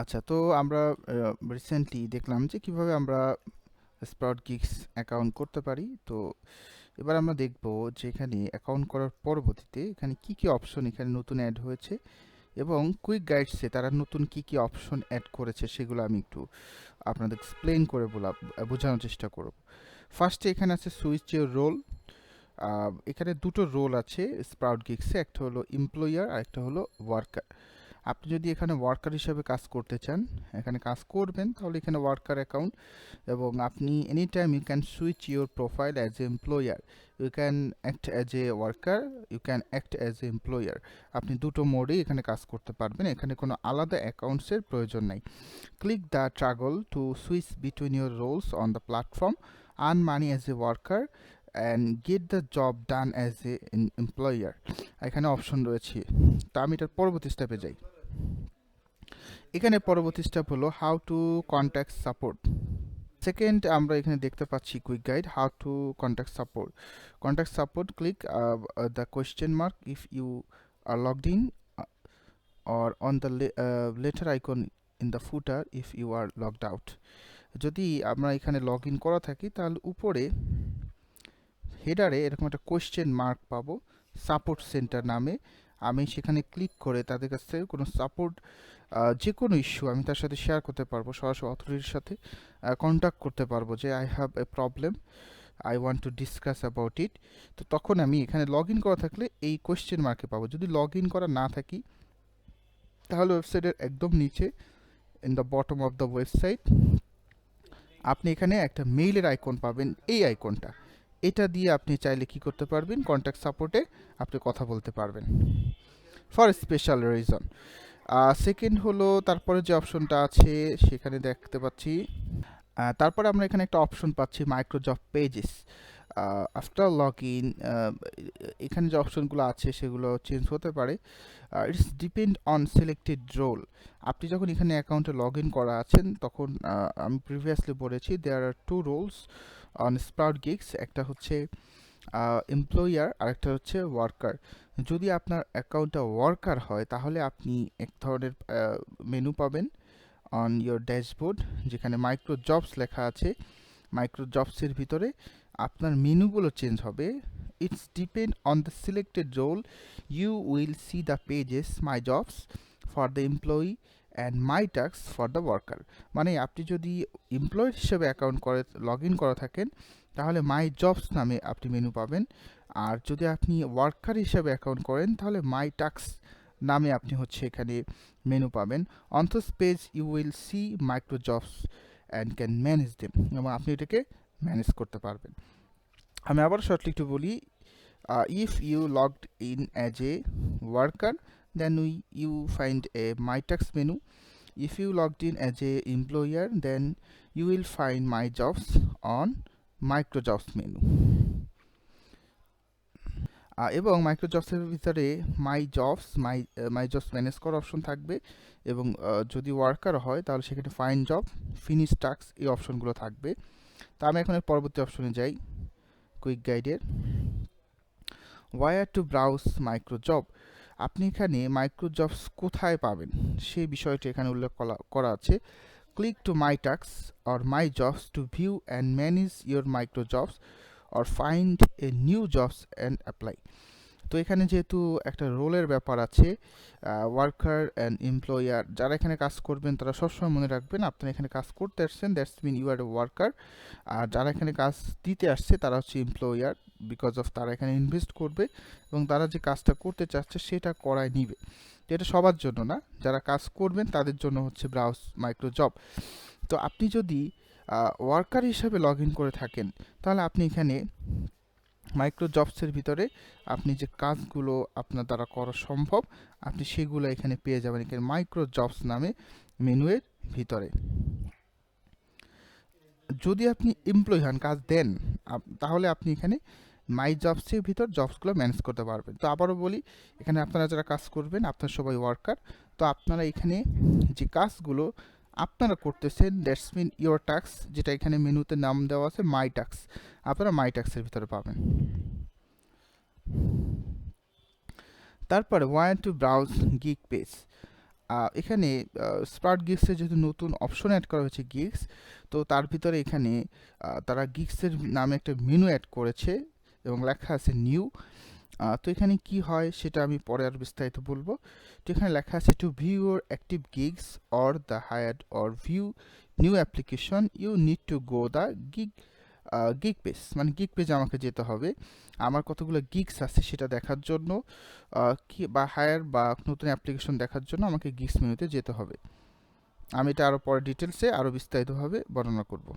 আচ্ছা, তো আমরা রিসেন্টলি দেখলাম যে কিভাবে আমরা Sproutgigs অ্যাকাউন্ট করতে পারি। তো এবার আমরা দেখব যে এখানে অ্যাকাউন্ট করার পরবর্তীতে এখানে কি কি অপশন এখানে নতুন অ্যাড হয়েছে এবং কুইক গাইডসে তারা নতুন কি কি অপশন অ্যাড করেছে সেগুলো আমি একটু আপনাদের এক্সপ্লেন করে বোঝানোর চেষ্টা করব। ফার্স্টে এখানে আছে সুইচ ইওর রোল। এখানে দুটো রোল আছে Sproutgigs-এ, একটা হলো এমপ্লয়ার আর একটা হলো ওয়ার্কার। আপনি যদি এখানে ওয়ার্কার হিসাবে কাজ করতে চান, এখানে কাজ করবেন, তাহলে এখানে ওয়ার্কার অ্যাকাউন্ট, এবং আপনি any time you can switch your profile as A employer. You can act as a worker, you can act as A employer. আপনি দুটো মোডেই এখানে কাজ করতে পারবেন, এখানে কোনো আলাদা অ্যাকাউন্টসের প্রয়োজন নাই। Click the toggle to switch between your roles on the platform, earn money as a worker and get the job done as A employer. এখানে অপশন রয়েছে। তো আমি এটার পরবর্তী স্টেপে যাই। এখানে পরবর্তী স্টেপ হলো how to contact support. Second, আমরা এখানে দেখতে পাচ্ছি quick guide how to contact support. Contact support, click the question mark if you are logged in or on the letter icon in the footer if you are logged out. যদি আমরা এখানে log in করা থাকি তাহলে উপরে হেডারে এরকম একটা question mark পাবো সাপোর্ট সেন্টার নামে। আমি সেখানে ক্লিক করে তাদের কাছ থেকে কোনো সাপোর্ট, যে কোনো ইস্যু আমি তার সাথে শেয়ার করতে পারবো, সরাসরি অথরিটির সাথে কন্ট্যাক্ট করতে পারবো যে I have a problem, I want to discuss about it. তো তখন আমি এখানে লগ ইন করা থাকলে এই কোয়েশ্চেন মার্কে পাবো। যদি লগ ইন করা না থাকি তাহলে ওয়েবসাইটের একদম নিচে in the bottom of the website আপনি এখানে একটা মেইলের আইকন পাবেন, এই আইকনটা। এটা দিয়ে আপনি চাইলে কি করতে পারবেন, কন্ট্যাক্ট সাপোর্টে আপনি কথা বলতে পারবেন ফর স্পেশাল রিজন। সেকেন্ড হলো তারপরে যে অপশনটা আছে সেখানে দেখতে পাচ্ছি, তারপরে আমরা এখানে একটা অপশন পাচ্ছি micro job pages. After log in এখানে যে অপশনগুলো আছে সেগুলো চেঞ্জ হতে পারে। It's depend on selected role. আপনি যখন এখানে অ্যাকাউন্টে লগ ইন করা আছেন তখন আমি প্রিভিয়াসলি বলেছি দেয়ার আর টু রোলস অন Sproutgigs, একটা হচ্ছে এমপ্লয়ার আর একটা হচ্ছে ওয়ার্কার। যদি আপনার অ্যাকাউন্টটা ওয়ার্কার হয় তাহলে আপনি এক ধরনের মেনু পাবেন অন ইয়োর ড্যাশবোর্ড যেখানে মাইক্রো জবস লেখা আছে। মাইক্রো জবসের ভিতরে আপনার মেনুগুলো চেঞ্জ হবে। It's depend on the selected role, you will see the pages my jobs for the employee and my task for the worker. মানে আপনি যদি এমপ্লয়ি হিসেবে অ্যাকাউন্ট করে লগ ইন করা থাকেন তাহলে মাই জবস নামে আপনি মেনু পাবেন, আর যদি আপনি ওয়ার্কার হিসেবে অ্যাকাউন্ট করেন তাহলে মাই টাস্ক নামে আপনি হচ্ছে এখানে মেনু পাবেন। On this page you will see micro jobs and can manage them, এবং আপনি এটাকে ম্যানেজ করতে পারবেন। আমি আবার শর্টলি একটু বলি, if you logged in as a worker then you find a my task menu. If you logged in as A employer then you will find my jobs on micro jobs menu. এবং micro জবসের ভিতরে my jobs manage করার option থাকবে, এবং যদি worker হয় তাহলে সেখানে ফাইন্ড জব, ফিনিশ টাস্ক এই অপশনগুলো থাকবে। তা আমি এখন পরবর্তী অপশনে যাই, কুইক গাইডের where to browse micro job. আপনি এখানে মাইক্রো জবস কোথায় পাবেন সেই বিষয়টি এখানে উল্লেখ করা আছে। Click to my task or my jobs two view and manage your micro jobs or find a new jobs and apply. তো এখানে যেহেতু একটা রোলের ব্যাপার আছে, ওয়ার্কার অ্যান্ড এমপ্লয়ার যারা এখানে কাজ করবেন তারা সবসময় মনে রাখবেন আপনারা এখানে কাজ করতে আসছেন, that's mean you are a worker. আর যারা এখানে কাজ দিতে আসছে তারা হচ্ছে এমপ্লয়ার, বিকজ অফ তারা এখানে ইনভেস্ট করবে এবং তারা যে কাজটা করতে চাচ্ছে সেটা করায় নিবে। তো এটা সবার জন্য না, যারা কাজ করবেন তাদের জন্য হচ্ছে ব্রাউজ মাইক্রো জব। তো আপনি যদি ওয়ার্কার হিসাবে লগ ইন করে থাকেন তাহলে আপনি এখানে মাইক্রো জবসের ভিতরে আপনি যে কাজগুলো আপনার দ্বারা করা সম্ভব আপনি সেগুলো এখানে পেয়ে যাবেন এখানে মাইক্রো জবস নামে মেনুয়ের ভিতরে। যদি আপনি এমপ্লয়ি হন, কাজ দেন, তাহলে আপনি এখানে মাই জবসের ভিতর জবসগুলো ম্যানেজ করতে পারবেন। তো আবারও বলি, এখানে আপনারা যারা কাজ করবেন আপনারা সবাই ওয়ার্কার, তো আপনারা এখানে যে কাজগুলো আপনারা করতেছেন দ্যাটস মিন ইয়োর টাস্ক, যেটা এখানে মেনুতে নাম দেওয়া আছে মাই টাস্ক, আপনারা মাই টাস্কের ভিতরে পাবেন। তারপরে want to browse gig page. এখানে স্পার্ট গিগসে যেহেতু নতুন অপশন অ্যাড করা হয়েছে গিগস, তো তার ভিতরে এখানে তারা গিগসের নামে একটা মেনু অ্যাড করেছে এবং লেখা আছে নিউ। তো এখানে কি হয় সেটা আমি পরে আর বিস্তারিত বলবো। তো এখানে লেখা আছে to view your active gigs or the hired or view new application you need to go the gig gig page, মানে গিগ পেজে আমাকে যেতে হবে আমার কতগুলো গিগস আছে সেটা দেখার জন্য, কি বা হায়ার বা নতুন অ্যাপ্লিকেশন দেখার জন্য আমাকে গিগস মেনুতে যেতে হবে। আমি এটা আরও পরে ডিটেলসে আরও বিস্তারিতভাবে বর্ণনা করব।